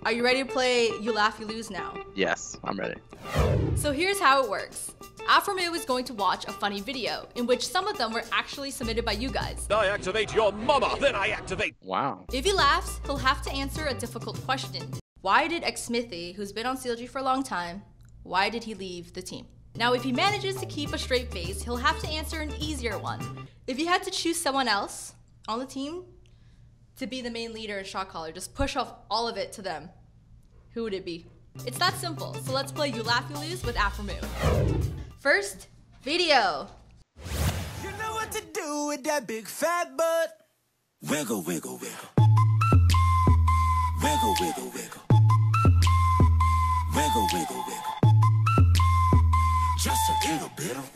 Are you ready to play You Laugh, You Lose now? Yes, I'm ready. So here's how it works. Aphromoo is going to watch a funny video, in which some of them were actually submitted by you guys. I activate your mama, then I activate. Wow. If he laughs, he'll have to answer a difficult question. Why did Xmithie, who's been on CLG for a long time, why did he leave the team? Now, if he manages to keep a straight face, he'll have to answer an easier one. If he had to choose someone else on the team to be the main leader and shot caller, just push off all of it to them, who would it be? It's that simple. So let's play You Laugh, You Lose with Aphromoo. First, video. You know what to do with that big fat butt. Wiggle, wiggle, wiggle. Wiggle, wiggle, wiggle. Wiggle, wiggle, wiggle. Just a little bit of...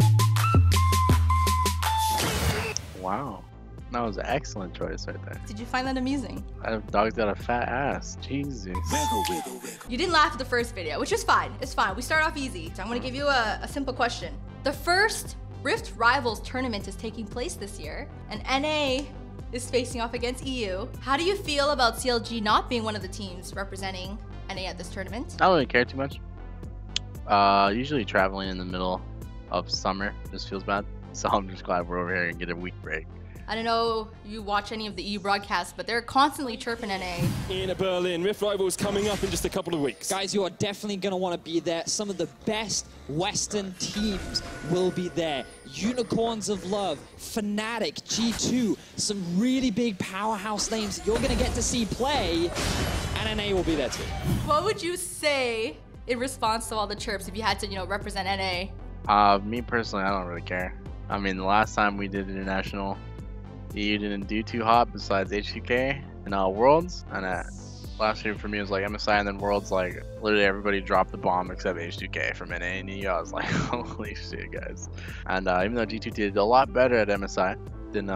Wow. That was an excellent choice right there. Did you find that amusing? That dog's got a fat ass. Jesus. Wiggle, wiggle, wiggle. You didn't laugh at the first video, which is fine. It's fine. We start off easy. So I'm gonna give you a simple question. The first Rift Rivals tournament is taking place this year, and NA is facing off against EU. How do you feel about CLG not being one of the teams representing NA at this tournament? I don't really care too much. Usually traveling in the middle of summer just feels bad. So I'm just glad we're over here and get a week break. I don't know if you watch any of the EU broadcasts, but they're constantly chirping NA. In Berlin, Rift Rivals coming up in just a couple of weeks. Guys, you are definitely going to want to be there. Some of the best Western teams will be there. Unicorns of Love, Fnatic, G2, some really big powerhouse names that you're going to get to see play, and NA will be there too. What would you say in response to all the chirps if you had to, represent NA? Me personally, I don't really care. I mean, the last time we did international, EU didn't do too hot besides HQK and Worlds. And last year for me was like MSI, and then Worlds, like literally everybody dropped the bomb except H2K from NA and EU. I was like, holy shit, guys. And even though G2 did a lot better at MSI than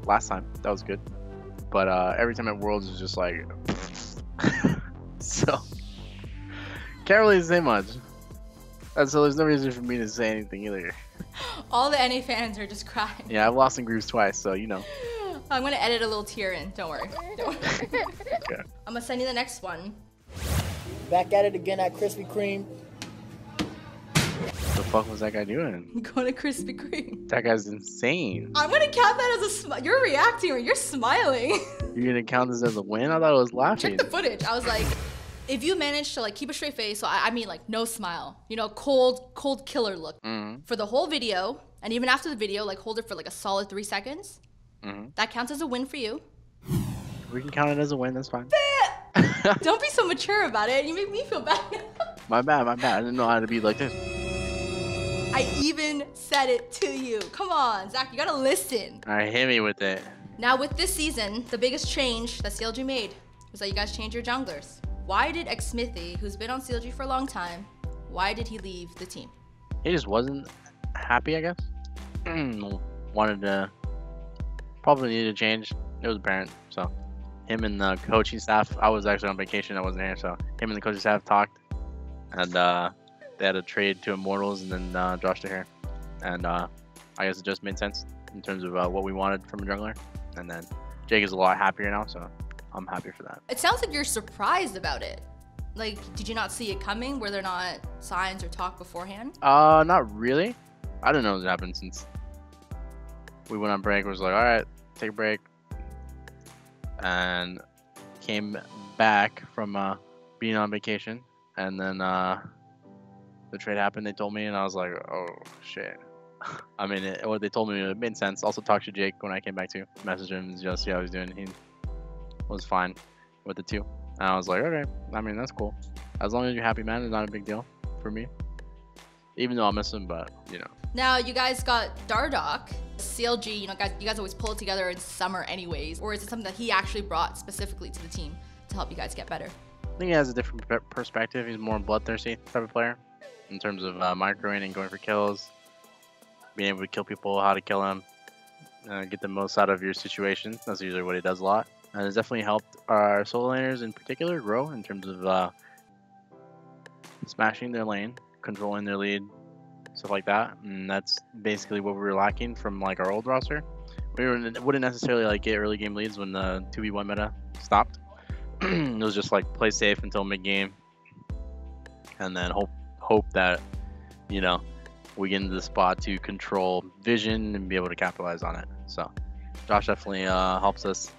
last time, that was good. But every time at Worlds was just like, so can't really say much. And so there's no reason for me to say anything either. All the NA fans are just crying. Yeah, I've lost in groups twice, so you know. I'm gonna edit a little tear in. Don't worry. Don't worry. Okay. I'm gonna send you the next one. Back at it again at Krispy Kreme. What the fuck was that guy doing? Going to Krispy Kreme. That guy's insane. I'm gonna count that as a smile. You're reacting or you're smiling. You're gonna count this as a win? I thought it was laughing. Check the footage. I was like, if you manage to keep a straight face, so I mean no smile, cold killer look for the whole video, and even after the video, hold it for a solid 3 seconds. That counts as a win for you. We can count it as a win. That's fine. Don't be so mature about it. You make me feel bad. My bad. I didn't know how to be like this. I even said it to you. Come on, Zach, you gotta listen. All right, hit me with it. Now with this season, the biggest change that CLG made was that you guys changed your junglers. Why did Xmithie, who's been on CLG for a long time, why did he leave the team? He just wasn't happy, I guess. Wanted to, probably needed a change. It was apparent. So him and the coaching staff, I was actually on vacation, I wasn't here, so him and the coaching staff talked, and they had a trade to Immortals and then Josh to here. And I guess it just made sense in terms of what we wanted from a jungler. And then Jake is a lot happier now, so I'm happy for that. It sounds like you're surprised about it. Did you not see it coming? Were there not signs or talk beforehand? Not really. I didn't know it happened since we went on break. It was like, all right, take a break. And came back from being on vacation. And then the trade happened, they told me, and I was like, oh, shit. I mean, what they told me, it made sense. Also talked to Jake when I came back to message him and just see how he's doing. He was fine with the two, and I was like, okay, I mean, that's cool, as long as you're happy, man. It's not a big deal for me, even though I'll miss him, but Now you guys got Dardoch, CLG, you guys always pull it together in summer anyways, or is it something that he actually brought specifically to the team to help you guys get better? I think he has a different perspective. He's more bloodthirsty type of player in terms of microing and going for kills, being able to kill people, how to kill them, get the most out of your situation. That's usually what he does a lot. And it's definitely helped our solo laners in particular grow in terms of smashing their lane, controlling their lead, stuff like that. And that's basically what we were lacking from our old roster. We wouldn't necessarily get early game leads when the 2v1 meta stopped. It was just like play safe until mid game, and then hope that, you know, we get into the spot to control vision and be able to capitalize on it. So Josh definitely helps us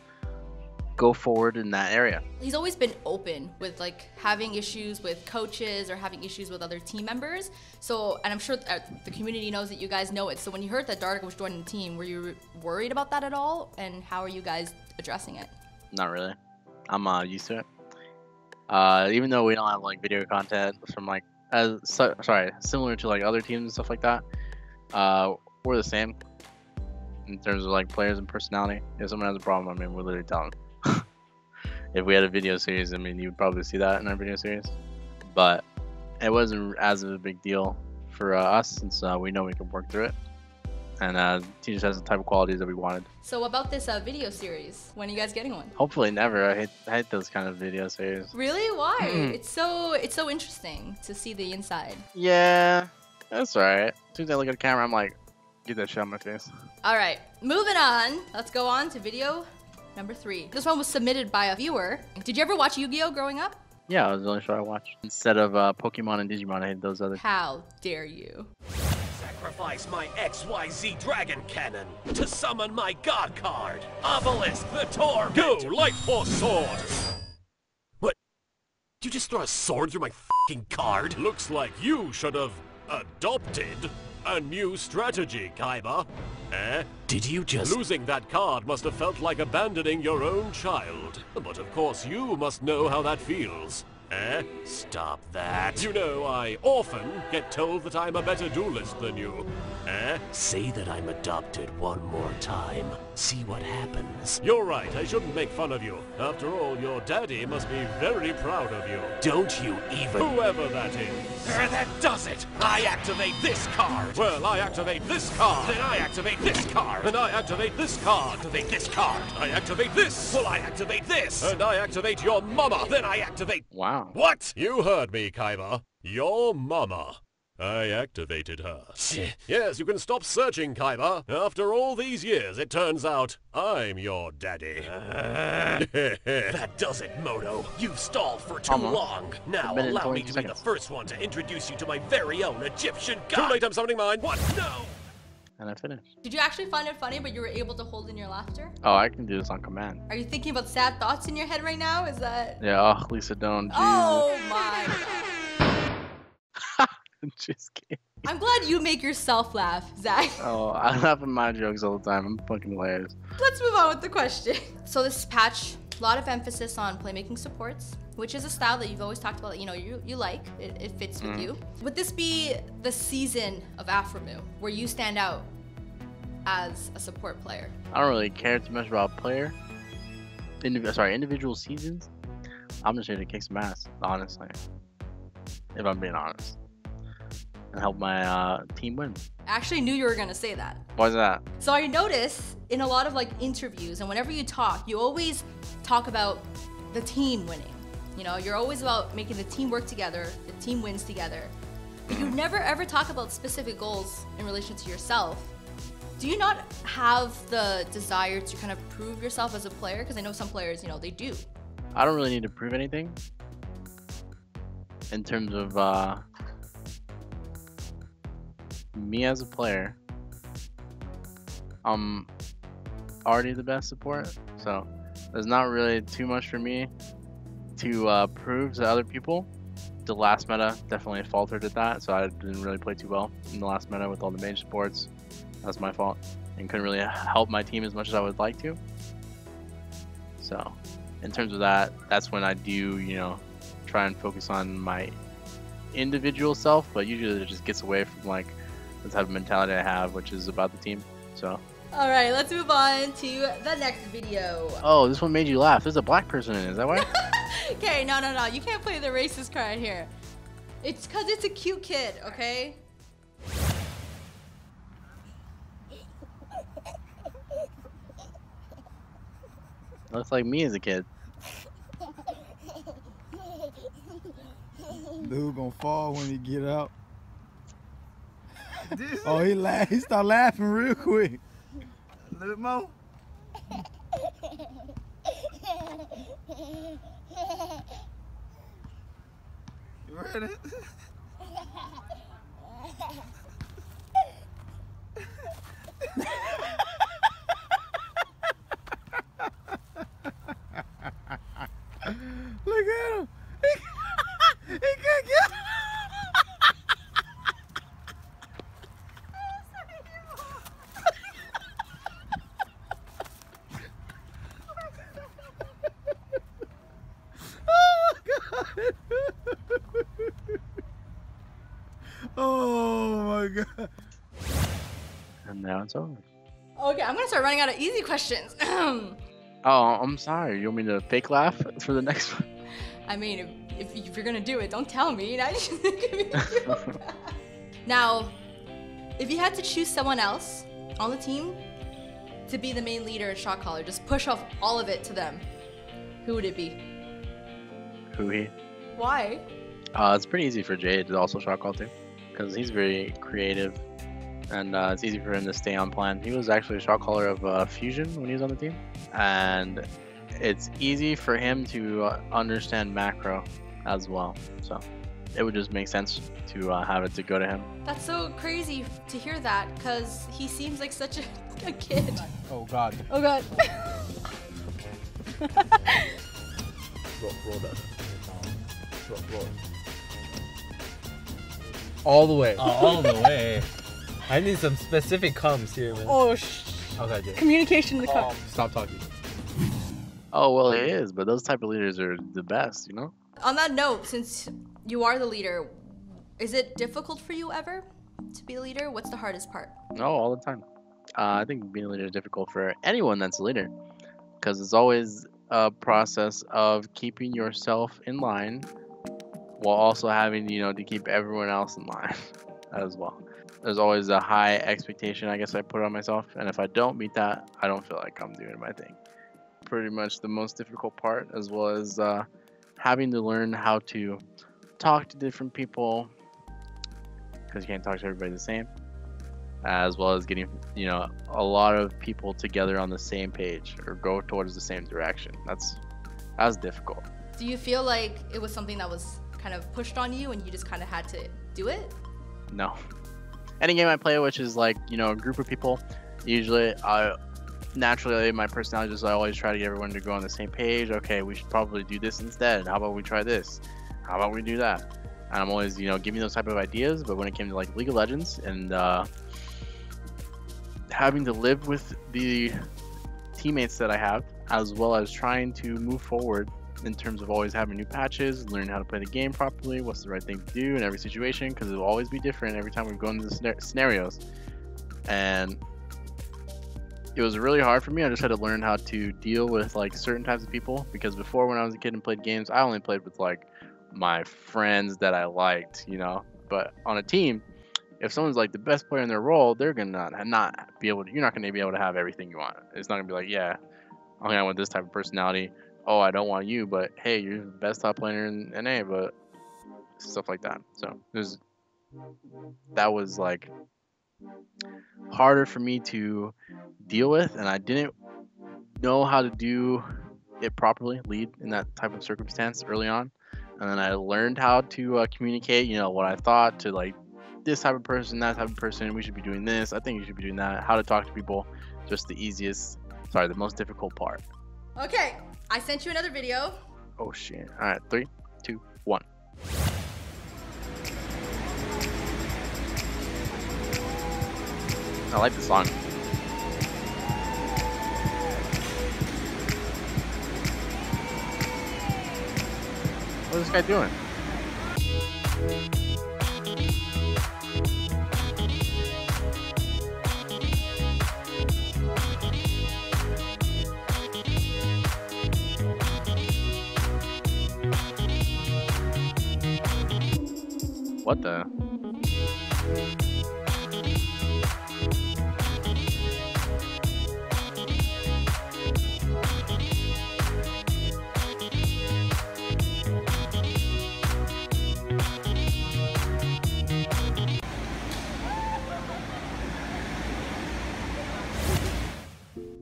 go forward in that area. He's always been open with like having issues with coaches or having issues with other team members. So, and I'm sure the community knows that you guys know it. So when you heard that Dark was joining the team, were you worried about that at all? And how are you guys addressing it? Not really. I'm used to it. Even though we don't have like video content from like similar to like other teams and stuff like that, we're the same in terms of like players and personality. If someone has a problem, I mean, we're literally telling them. If we had a video series, I mean, you would probably see that in our video series, but it wasn't as of a big deal for us since we know we can work through it, and he just has the type of qualities that we wanted. So about this video series, when are you guys getting one? Hopefully never. I hate those kind of video series. Really? Why? It's so interesting to see the inside. Yeah, that's alright. As soon as I look at the camera, I'm like, get that shit on my face. All right, moving on. Let's go on to video number 3. This one was submitted by a viewer. Did you ever watch Yu-Gi-Oh growing up? Yeah, it was the only show I watched. Instead of Pokemon and Digimon, I hate those other. How dare you? Sacrifice my XYZ dragon cannon to summon my god card, Obelisk the Torment. Go, Light Force Sword. What? Did you just throw a sword through my f***ing card? Looks like you should have adopted a new strategy, Kaiba. Eh? Did you just... Losing that card must have felt like abandoning your own child. But of course you must know how that feels. Eh? Stop that. You know, I often get told that I'm a better duelist than you. Eh? Say that I'm adopted one more time. See what happens. You're right, I shouldn't make fun of you. After all, your daddy must be very proud of you. Don't you even... Whoever that is. That does it! I activate this card! Well, I activate this card! Then I activate this card! And I activate this card! Activate this card! I activate this! Well, I activate this! And I activate your mama! Then I activate... Wow. What? You heard me, Kaiba. Your mama. I activated her. Yes, you can stop searching, Kaiba. After all these years, it turns out I'm your daddy. That does it, Moto. You've stalled for too long. Now allow me to be the first one to introduce you to my very own Egyptian god. Too late, I'm summoning mine. What? No! And I finished. Did you actually find it funny, but you were able to hold in your laughter? Oh, I can do this on command. Are you thinking about sad thoughts in your head right now? Is that... Yeah, oh, Lisa, don't. Oh my god. Just kidding. I'm glad you make yourself laugh, Zach. Oh, I laugh at my jokes all the time. I'm fucking hilarious. Let's move on with the question. So this patch, a lot of emphasis on playmaking supports, which is a style that you've always talked about, you know, you like. It fits with you. Would this be the season of Aphromoo, where you stand out as a support player? I don't really care too much about player. Individual seasons. I'm just here to kick some ass, honestly. If I'm being honest. And help my team win. I actually knew you were gonna say that. Why is that? So I notice in a lot of like interviews and whenever you talk, you always talk about the team winning. You know, you're always about making the team work together, the team wins together. But you never ever talk about specific goals in relation to yourself. Do you not have the desire to kind of prove yourself as a player? Because I know some players, you know, they do. I don't really need to prove anything. In terms of me as a player, I'm already the best support, so there's not really too much for me to prove to other people. The last meta definitely faltered at that, so I didn't really play too well in the last meta with all the main supports. That's my fault, and couldn't really help my team as much as I would like to. So in terms of that, that's when I do, you know, try and focus on my individual self, but usually it just gets away from like the type of mentality I have, which is about the team. So all right, let's move on to the next video. Oh, this one made you laugh. There's a black person in it, is that why? Okay, no, you can't play the racist card here. It's because it's a cute kid, okay? Looks like me as a kid. Dude gonna fall when he get out. Oh, he start laughing real quick. A little more. Ready? Look at him. He can't get. Oh my god. And now it's over. Okay, I'm gonna start running out of easy questions. Oh, I'm sorry. You want me to fake laugh for the next one? I mean, if you're gonna do it, don't tell me. Now, if you had to choose someone else on the team to be the main leader and shot caller, just push off all of it to them, who would it be? Who he? Why? It's pretty easy for Jade to also shot call too, because he's very creative, and it's easy for him to stay on plan. He was actually a shot caller of Fusion when he was on the team, and it's easy for him to understand macro as well. So it would just make sense to have it to go to him. That's so crazy to hear that, because he seems like such a kid. Oh god. Oh god. Roll that. Roll. All the way. All the way. I need some specific comms here, man. Oh, Okay, Jay. communication in the car. Stop talking. Oh well, he is, but those type of leaders are the best, you know. On that note, since you are the leader, is it difficult for you ever to be a leader? What's the hardest part? No, all the time. I think being a leader is difficult for anyone that's a leader, because it's always a process of keeping yourself in line while also having, you know, to keep everyone else in line as well. There's always a high expectation, I guess, I put on myself, and if I don't meet that, I don't feel like I'm doing my thing. Pretty much the most difficult part, as well as having to learn how to talk to different people, because you can't talk to everybody the same, as well as getting, you know, a lot of people together on the same page or go towards the same direction. That's difficult. Do you feel like it was something that was kind of pushed on you and you just kind of had to do it? No. Any game I play, which is like, you know, a group of people, usually naturally my personality is I always try to get everyone to go on the same page. Okay, we should probably do this instead. How about we try this? How about we do that? And I'm always, you know, giving those type of ideas. But when it came to like League of Legends and having to live with the teammates that I have, as well as trying to move forward in terms of always having new patches, learning how to play the game properly, what's the right thing to do in every situation, because it will always be different every time we go into the scenarios. And it was really hard for me. I just had to learn how to deal with like certain types of people, because before, when I was a kid and played games, I only played with like my friends that I liked, you know. But on a team, if someone's like the best player in their role, they're gonna not be able to, you're not gonna be able to have everything you want. It's not gonna be like, yeah, I'm gonna want this type of personality. Oh, I don't want you, but hey, you're the best top player in NA, but stuff like that. So that was like harder for me to deal with, and I didn't know how to do it properly, lead in that type of circumstance early on. And then I learned how to communicate, you know, what I thought to like this type of person, that type of person, we should be doing this, I think you should be doing that, how to talk to people, just the most difficult part. Okay, I sent you another video. Oh shit. All right, 3, 2, 1. I like the song. What's this guy doing? What the?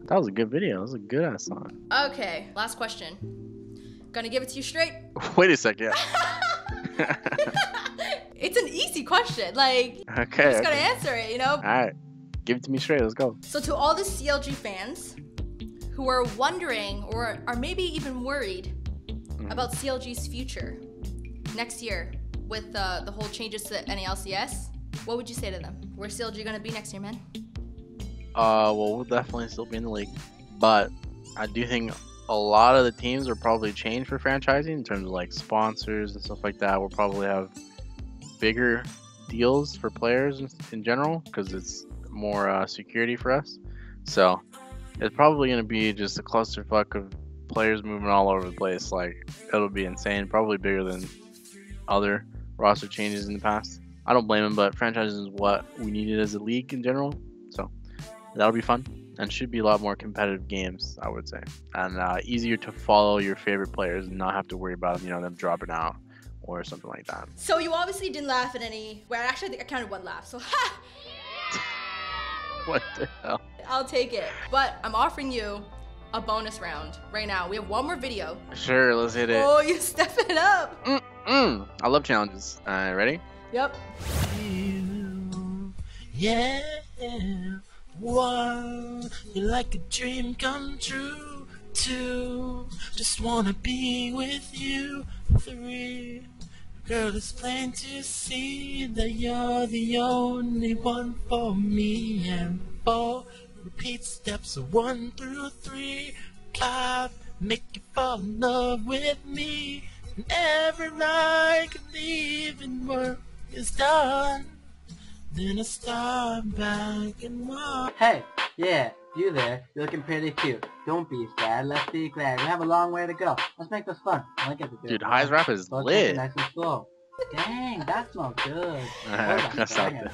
That was a good video. That was a good ass song. Okay, last question. Gonna give it to you straight. Wait a second. It's an easy question. Like, Okay. you just gotta answer it, you know? All right. Give it to me straight. Let's go. So to all the CLG fans who are wondering or are maybe even worried about CLG's future next year with the whole changes to NALCS, what would you say to them? Where's CLG gonna be next year, man? Well, we'll definitely still be in the league, but I do think a lot of the teams will probably change for franchising in terms of like sponsors and stuff like that. We'll probably have bigger deals for players in general because it's more security for us. So it's probably going to be just a clusterfuck of players moving all over the place. Like, it'll be insane, probably bigger than other roster changes in the past. I don't blame them, but franchises is what we needed as a league in general. So that'll be fun and should be a lot more competitive games, I would say, and easier to follow your favorite players and not have to worry about them dropping out or something like that. So you obviously didn't laugh at any. Well, actually, I think I counted one laugh. So ha! What the hell? I'll take it. But I'm offering you a bonus round right now. We have one more video. Sure, let's hit it. Oh, you step it up. I love challenges. Ready? Yep. Yeah, one, you're like a dream come true. Two, just wanna be with you. Three, girl, it's plain to see that you're the only one for me. And four, repeat steps 1 through 3. 5, make you fall in love with me. And every night I leave and work is done. Then I start back and walk. Hey, yeah, you there. You're looking pretty cute. Don't be sad, let's be glad. We have a long way to go. Let's make this fun. I like it to do. Dude, High's rap is So let's take it lit. nice and slow. Dang, that smells good. That's not good.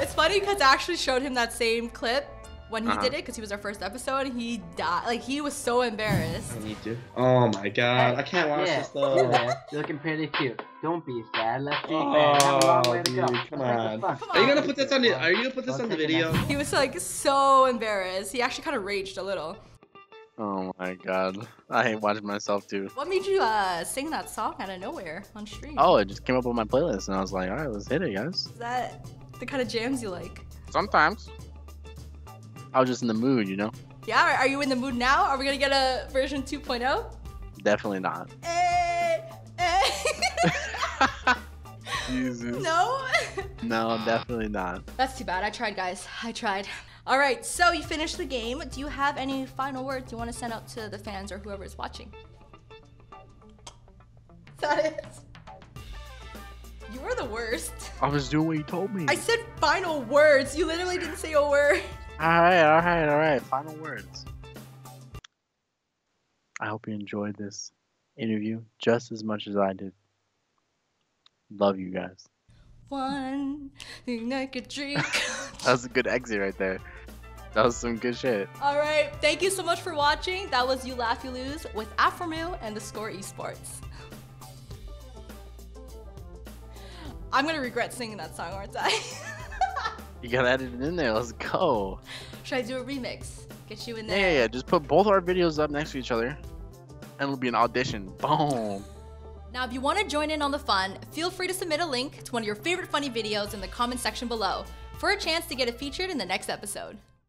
It's funny because I actually showed him that same clip when he did it because he was our first episode and he died. Like, he was so embarrassed. I need to. Oh my god, I can't watch this though. You there. You're looking pretty cute. Don't be sad, let's be glad. We have a long way to go. Dude, Let's come make this on. fun. Are you gonna put this on the? Are you gonna put this on the video? He was like so embarrassed. He actually kind of raged a little. Oh my god. I hate watching myself too. What made you sing that song out of nowhere on stream? Oh, it just came up on my playlist and I was like, alright, let's hit it, guys. Is that the kind of jams you like? Sometimes. I was just in the mood, Yeah, are you in the mood now? Are we gonna get a version 2.0? Definitely not. Jesus. No? No, definitely not. That's too bad. I tried, guys. I tried. All right, so you finished the game. Do you have any final words you want to send out to the fans or whoever is watching? Is that it? You were the worst. I was doing what you told me. I said final words. You literally didn't say a word. Alright. Final words. I hope you enjoyed this interview just as much as I did. Love you guys. One thing I could drink. That was a good exit right there. That was some good shit. All right, thank you so much for watching. That was You Laugh, You Lose with Aphromoo and theScore eSports. I'm gonna regret singing that song, aren't I? You gotta edit it in there. Let's go. Should I do a remix? Get you in there. Yeah. Just put both our videos up next to each other, and it'll be an audition. Boom. Now, if you want to join in on the fun, feel free to submit a link to one of your favorite funny videos in the comment section below for a chance to get it featured in the next episode.